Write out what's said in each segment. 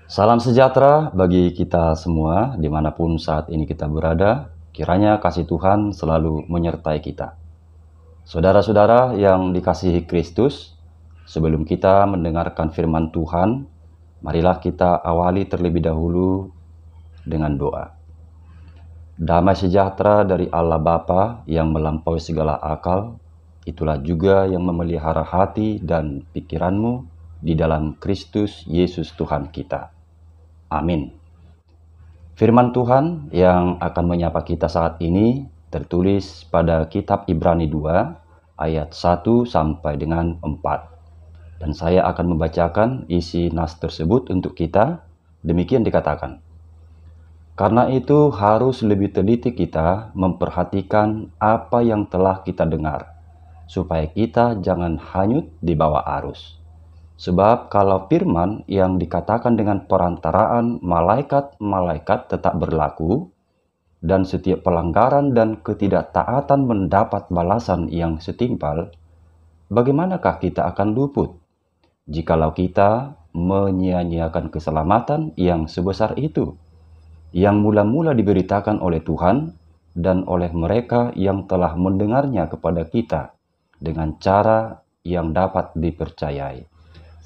Salam sejahtera bagi kita semua dimanapun saat ini kita berada. Kiranya kasih Tuhan selalu menyertai kita. Saudara-saudara yang dikasihi Kristus, sebelum kita mendengarkan firman Tuhan, marilah kita awali terlebih dahulu dengan doa. Damai sejahtera dari Allah Bapa yang melampaui segala akal, itulah juga yang memelihara hati dan pikiranmu di dalam Kristus Yesus Tuhan kita. Amin. Firman Tuhan yang akan menyapa kita saat ini tertulis pada kitab Ibrani 2 ayat 1 sampai dengan 4. Dan saya akan membacakan isi nas tersebut untuk kita. Demikian dikatakan. Karena itu harus lebih teliti kita memperhatikan apa yang telah kita dengar, supaya kita jangan hanyut di bawah arus. Sebab kalau firman yang dikatakan dengan perantaraan malaikat-malaikat tetap berlaku, dan setiap pelanggaran dan ketidaktaatan mendapat balasan yang setimpal, bagaimanakah kita akan luput jikalau kita menyia-nyiakan keselamatan yang sebesar itu, yang mula-mula diberitakan oleh Tuhan dan oleh mereka yang telah mendengarnya kepada kita dengan cara yang dapat dipercayai.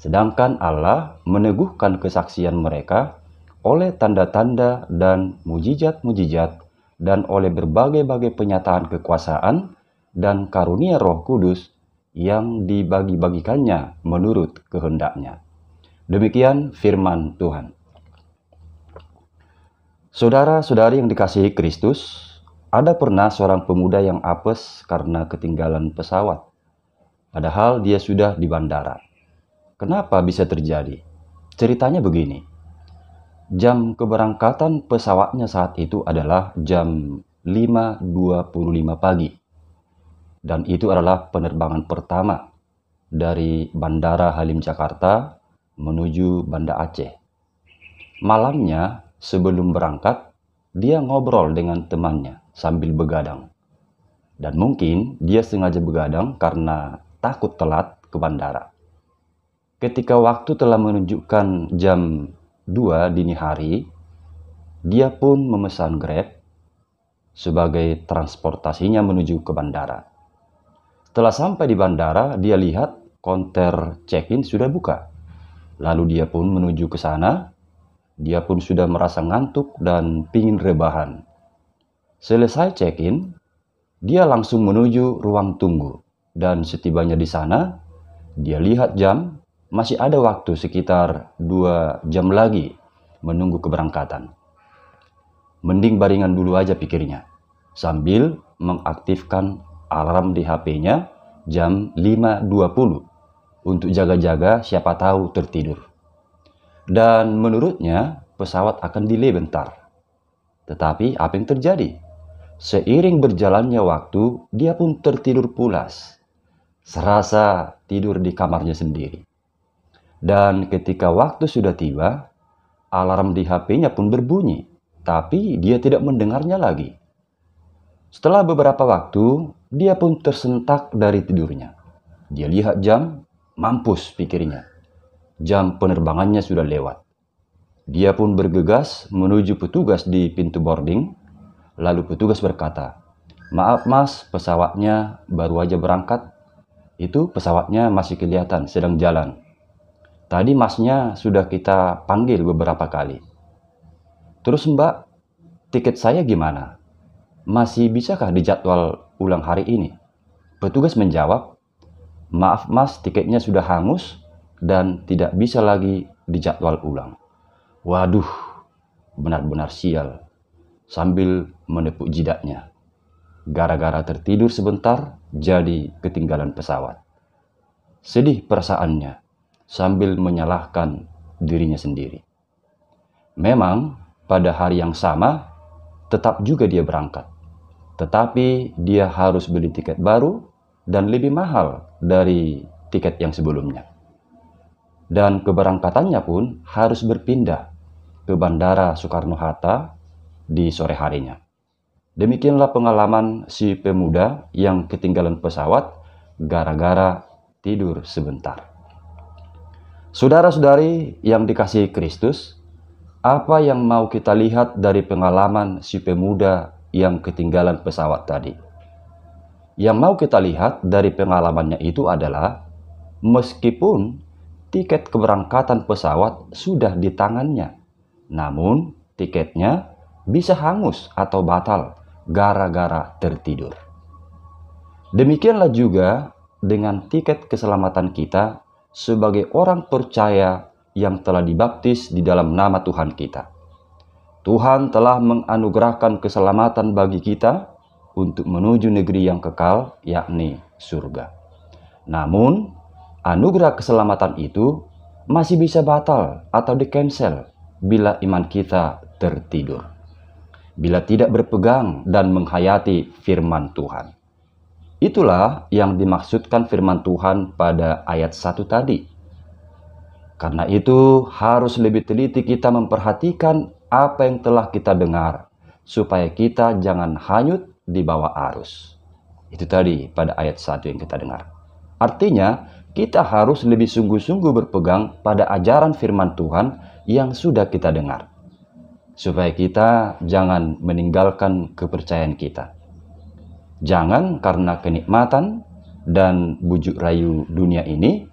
Sedangkan Allah meneguhkan kesaksian mereka oleh tanda-tanda dan mujizat-mujizat dan oleh berbagai-bagai penyataan kekuasaan dan karunia Roh Kudus yang dibagi-bagikannya menurut kehendaknya. Demikian firman Tuhan. Saudara-saudari yang dikasihi Kristus, ada pernah seorang pemuda yang apes karena ketinggalan pesawat, padahal dia sudah di bandara. Kenapa bisa terjadi? Ceritanya begini. Jam keberangkatan pesawatnya saat itu adalah jam 5.25 pagi. Dan itu adalah penerbangan pertama dari Bandara Halim Jakarta menuju Banda Aceh. Malamnya sebelum berangkat, dia ngobrol dengan temannya sambil begadang. Dan mungkin dia sengaja begadang karena takut telat ke bandara. Ketika waktu telah menunjukkan jam 2 dini hari, dia pun memesan Grab sebagai transportasinya menuju ke bandara. Setelah sampai di bandara, dia lihat konter check-in sudah buka. Lalu dia pun menuju ke sana. Dia pun sudah merasa ngantuk dan pingin rebahan. Selesai check-in, dia langsung menuju ruang tunggu. Dan setibanya di sana, dia lihat jam. Masih ada waktu sekitar 2 jam lagi menunggu keberangkatan. Mending baringan dulu aja pikirnya, sambil mengaktifkan alarm di HP-nya jam 5.20 untuk jaga-jaga siapa tahu tertidur. Dan menurutnya pesawat akan delay bentar. Tetapi apa yang terjadi? Seiring berjalannya waktu, dia pun tertidur pulas. Serasa tidur di kamarnya sendiri. Dan ketika waktu sudah tiba, alarm di HP-nya pun berbunyi, tapi dia tidak mendengarnya lagi. Setelah beberapa waktu, dia pun tersentak dari tidurnya. Dia lihat jam, mampus pikirnya. Jam penerbangannya sudah lewat. Dia pun bergegas menuju petugas di pintu boarding, lalu petugas berkata, "Maaf mas, pesawatnya baru aja berangkat. Itu pesawatnya masih kelihatan sedang jalan. Tadi masnya sudah kita panggil beberapa kali. Terus mbak, tiket saya gimana? Masih bisakah dijadwal ulang hari ini?" Petugas menjawab, "Maaf mas, tiketnya sudah hangus dan tidak bisa lagi dijadwal ulang." Waduh, benar-benar sial. Sambil menepuk jidatnya. Gara-gara tertidur sebentar, jadi ketinggalan pesawat. Sedih perasaannya. Sambil menyalahkan dirinya sendiri. Memang pada hari yang sama tetap juga dia berangkat. Tetapi dia harus beli tiket baru dan lebih mahal dari tiket yang sebelumnya. Dan keberangkatannya pun harus berpindah ke Bandara Soekarno-Hatta di sore harinya. Demikianlah pengalaman si pemuda yang ketinggalan pesawat gara-gara tidur sebentar. Saudara-saudari yang dikasihi Kristus, Apa yang mau kita lihat dari pengalaman si pemuda yang ketinggalan pesawat tadi? Yang mau kita lihat dari pengalamannya itu adalah meskipun tiket keberangkatan pesawat sudah di tangannya, namun tiketnya bisa hangus atau batal gara-gara tertidur. Demikianlah juga dengan tiket keselamatan kita sebagai orang percaya yang telah dibaptis di dalam nama Tuhan kita. Tuhan telah menganugerahkan keselamatan bagi kita untuk menuju negeri yang kekal, yakni surga. Namun, anugerah keselamatan itu masih bisa batal atau di-cancel bila iman kita tertidur, bila tidak berpegang dan menghayati firman Tuhan. Itulah yang dimaksudkan firman Tuhan pada ayat 1 tadi. Karena itu harus lebih teliti kita memperhatikan apa yang telah kita dengar, supaya kita jangan hanyut di bawah arus. Itu tadi pada ayat 1 yang kita dengar. Artinya, kita harus lebih sungguh-sungguh berpegang pada ajaran firman Tuhan yang sudah kita dengar, supaya kita jangan meninggalkan kepercayaan kita. Jangan karena kenikmatan dan bujuk rayu dunia ini,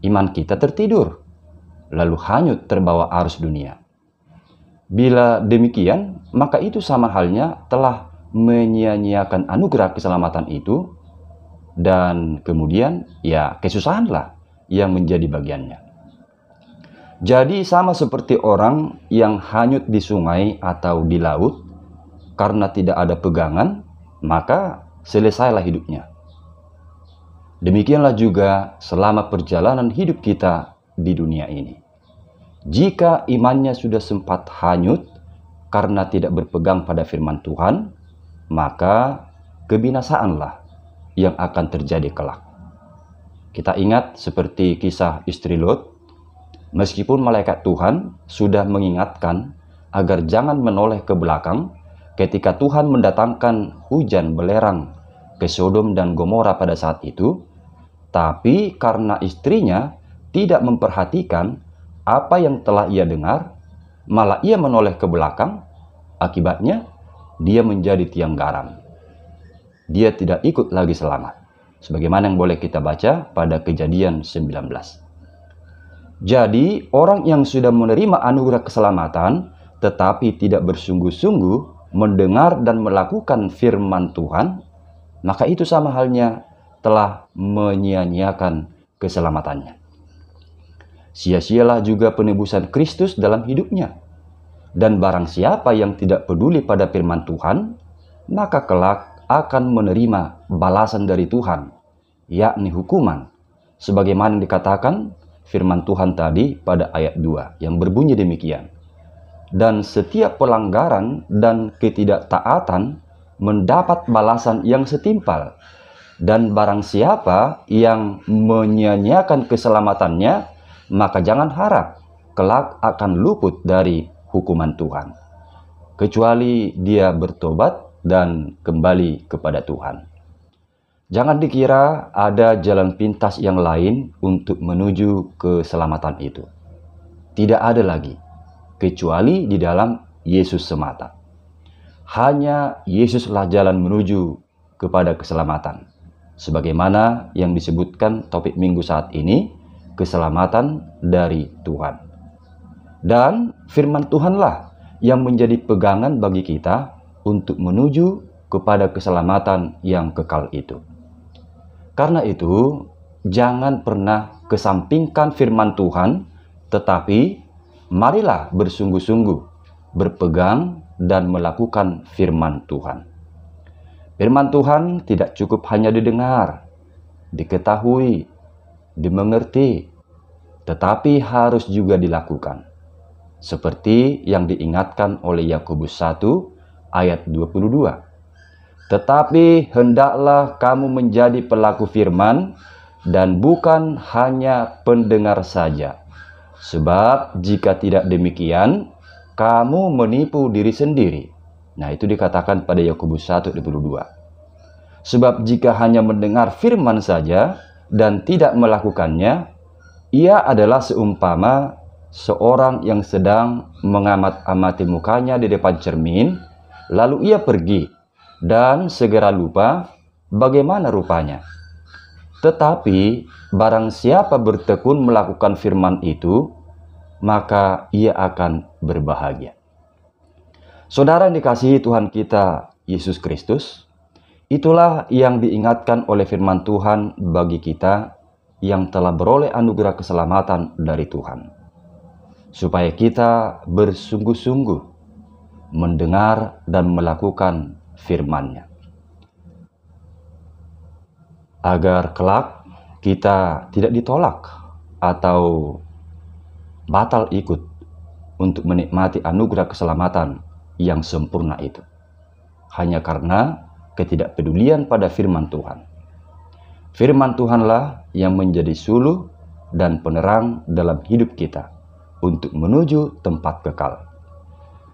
iman kita tertidur, lalu hanyut terbawa arus dunia. Bila demikian, maka itu sama halnya telah menyia-nyiakan anugerah keselamatan itu, dan kemudian ya kesusahanlah yang menjadi bagiannya. Jadi sama seperti orang yang hanyut di sungai atau di laut karena tidak ada pegangan, maka selesailah hidupnya. Demikianlah juga selama perjalanan hidup kita di dunia ini. Jika imannya sudah sempat hanyut karena tidak berpegang pada firman Tuhan, maka kebinasaanlah yang akan terjadi kelak. Kita ingat seperti kisah istri Lot, meskipun malaikat Tuhan sudah mengingatkan agar jangan menoleh ke belakang ketika Tuhan mendatangkan hujan belerang ke Sodom dan Gomora pada saat itu, tapi karena istrinya tidak memperhatikan apa yang telah ia dengar, malah ia menoleh ke belakang, akibatnya dia menjadi tiang garam. Dia tidak ikut lagi selamat, sebagaimana yang boleh kita baca pada Kejadian 19. Jadi, orang yang sudah menerima anugerah keselamatan, tetapi tidak bersungguh-sungguh mendengar dan melakukan firman Tuhan, maka itu sama halnya telah menyia-nyiakan keselamatannya. Sia-sialah juga penebusan Kristus dalam hidupnya. Dan barang siapa yang tidak peduli pada firman Tuhan, maka kelak akan menerima balasan dari Tuhan, yakni hukuman, sebagaimana dikatakan firman Tuhan tadi pada ayat 2 yang berbunyi demikian. Dan setiap pelanggaran dan ketidaktaatan mendapat balasan yang setimpal, dan barang siapa yang menyia-nyiakan keselamatannya, maka jangan harap kelak akan luput dari hukuman Tuhan, kecuali dia bertobat dan kembali kepada Tuhan. Jangan dikira ada jalan pintas yang lain untuk menuju keselamatan itu. Tidak ada lagi, kecuali di dalam Yesus semata. Hanya Yesuslah jalan menuju kepada keselamatan. Sebagaimana yang disebutkan topik minggu saat ini, keselamatan dari Tuhan. Dan firman Tuhanlah yang menjadi pegangan bagi kita untuk menuju kepada keselamatan yang kekal itu. Karena itu, jangan pernah kesampingkan firman Tuhan, tetapi marilah bersungguh-sungguh berpegang dan melakukan firman Tuhan. Firman Tuhan tidak cukup hanya didengar, diketahui, dimengerti, tetapi harus juga dilakukan. Seperti yang diingatkan oleh Yakobus 1 ayat 22. Tetapi hendaklah kamu menjadi pelaku firman dan bukan hanya pendengar saja. Sebab jika tidak demikian, kamu menipu diri sendiri. Nah, itu dikatakan pada Yakobus 1:22. Sebab jika hanya mendengar firman saja dan tidak melakukannya, ia adalah seumpama seorang yang sedang mengamat-amati mukanya di depan cermin, lalu ia pergi dan segera lupa bagaimana rupanya. Tetapi barang siapa bertekun melakukan firman itu, maka ia akan berbahagia. Saudara yang dikasihi Tuhan kita Yesus Kristus, itulah yang diingatkan oleh firman Tuhan bagi kita yang telah beroleh anugerah keselamatan dari Tuhan, supaya kita bersungguh-sungguh mendengar dan melakukan firman-Nya, agar kelak kita tidak ditolak atau batal ikut untuk menikmati anugerah keselamatan yang sempurna itu, hanya karena ketidakpedulian pada firman Tuhan. Firman Tuhanlah yang menjadi suluh dan penerang dalam hidup kita untuk menuju tempat kekal.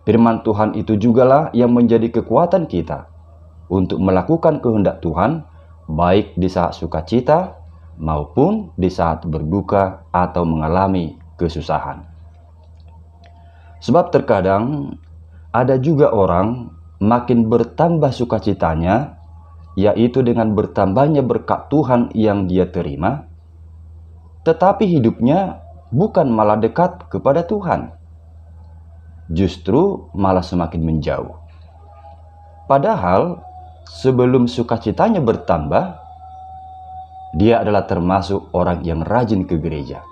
Firman Tuhan itu jugalah yang menjadi kekuatan kita untuk melakukan kehendak Tuhan, baik di saat sukacita maupun di saat berduka atau mengalami kesusahan. Sebab terkadang ada juga orang makin bertambah sukacitanya, yaitu dengan bertambahnya berkat Tuhan yang dia terima, tetapi hidupnya bukan malah dekat kepada Tuhan, justru malah semakin menjauh. Padahal sebelum sukacitanya bertambah, dia adalah termasuk orang yang rajin ke gereja.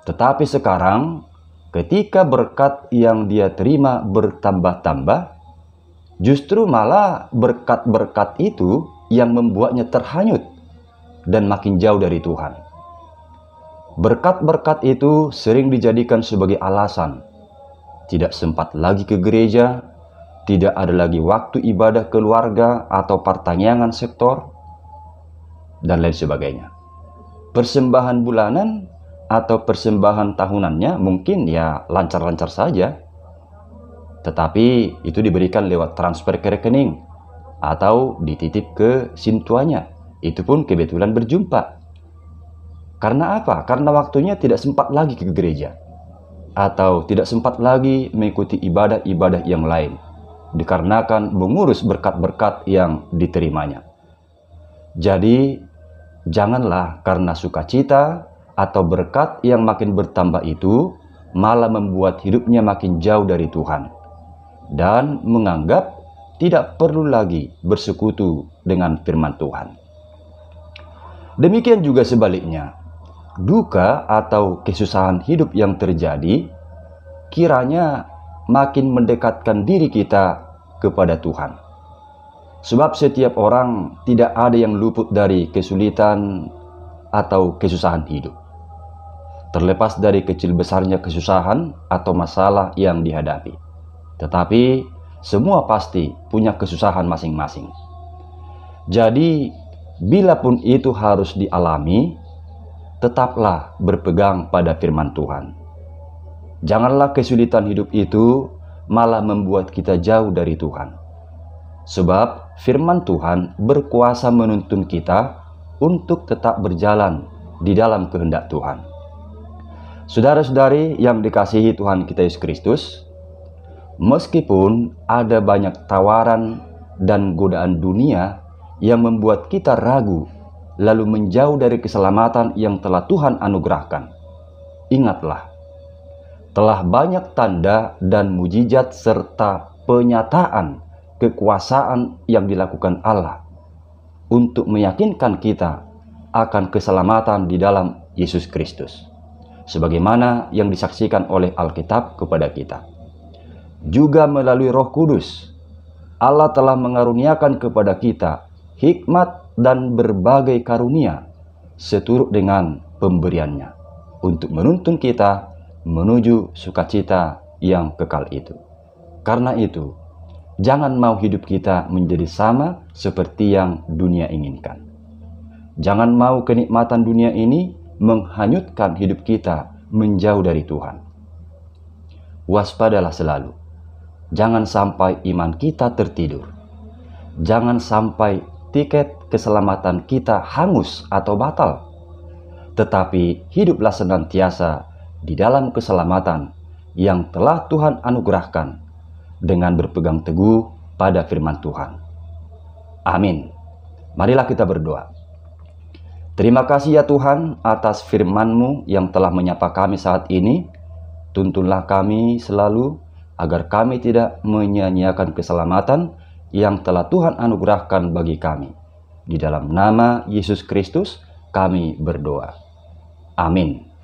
Tetapi sekarang, ketika berkat yang dia terima bertambah-tambah, justru malah berkat-berkat itu yang membuatnya terhanyut dan makin jauh dari Tuhan. Berkat-berkat itu sering dijadikan sebagai alasan tidak sempat lagi ke gereja, tidak ada lagi waktu ibadah keluarga atau pertanyaan sektor, dan lain sebagainya. Persembahan bulanan atau persembahan tahunannya mungkin ya lancar-lancar saja, tetapi itu diberikan lewat transfer ke rekening atau dititip ke sintuanya. Itu pun kebetulan berjumpa. Karena apa? Karena waktunya tidak sempat lagi ke gereja, atau tidak sempat lagi mengikuti ibadah-ibadah yang lain, dikarenakan mengurus berkat-berkat yang diterimanya. Jadi, janganlah karena sukacita atau berkat yang makin bertambah itu malah membuat hidupnya makin jauh dari Tuhan dan menganggap tidak perlu lagi bersekutu dengan firman Tuhan. Demikian juga sebaliknya, duka atau kesusahan hidup yang terjadi kiranya makin mendekatkan diri kita kepada Tuhan. Sebab setiap orang tidak ada yang luput dari kesulitan atau kesusahan hidup, terlepas dari kecil besarnya kesusahan atau masalah yang dihadapi. Tetapi semua pasti punya kesusahan masing-masing. Jadi, bila pun itu harus dialami, tetaplah berpegang pada firman Tuhan. Janganlah kesulitan hidup itu malah membuat kita jauh dari Tuhan. Sebab firman Tuhan berkuasa menuntun kita untuk tetap berjalan di dalam kehendak Tuhan. Saudara-saudari yang dikasihi Tuhan kita Yesus Kristus, meskipun ada banyak tawaran dan godaan dunia yang membuat kita ragu lalu menjauh dari keselamatan yang telah Tuhan anugerahkan, ingatlah, telah banyak tanda dan mujizat serta penyataan kekuasaan yang dilakukan Allah untuk meyakinkan kita akan keselamatan di dalam Yesus Kristus, sebagaimana yang disaksikan oleh Alkitab kepada kita. Juga melalui Roh Kudus, Allah telah mengaruniakan kepada kita hikmat dan berbagai karunia seturut dengan pemberiannya untuk menuntun kita menuju sukacita yang kekal itu. Karena itu, jangan mau hidup kita menjadi sama seperti yang dunia inginkan. Jangan mau kenikmatan dunia ini menghanyutkan hidup kita menjauh dari Tuhan. Waspadalah selalu. Jangan sampai iman kita tertidur. Jangan sampai tiket keselamatan kita hangus atau batal. Tetapi hiduplah senantiasa di dalam keselamatan yang telah Tuhan anugerahkan dengan berpegang teguh pada firman Tuhan. Amin. Marilah kita berdoa. Terima kasih ya Tuhan atas firman-Mu yang telah menyapa kami saat ini. Tuntunlah kami selalu agar kami tidak menyia-nyiakan keselamatan yang telah Tuhan anugerahkan bagi kami. Di dalam nama Yesus Kristus kami berdoa. Amin.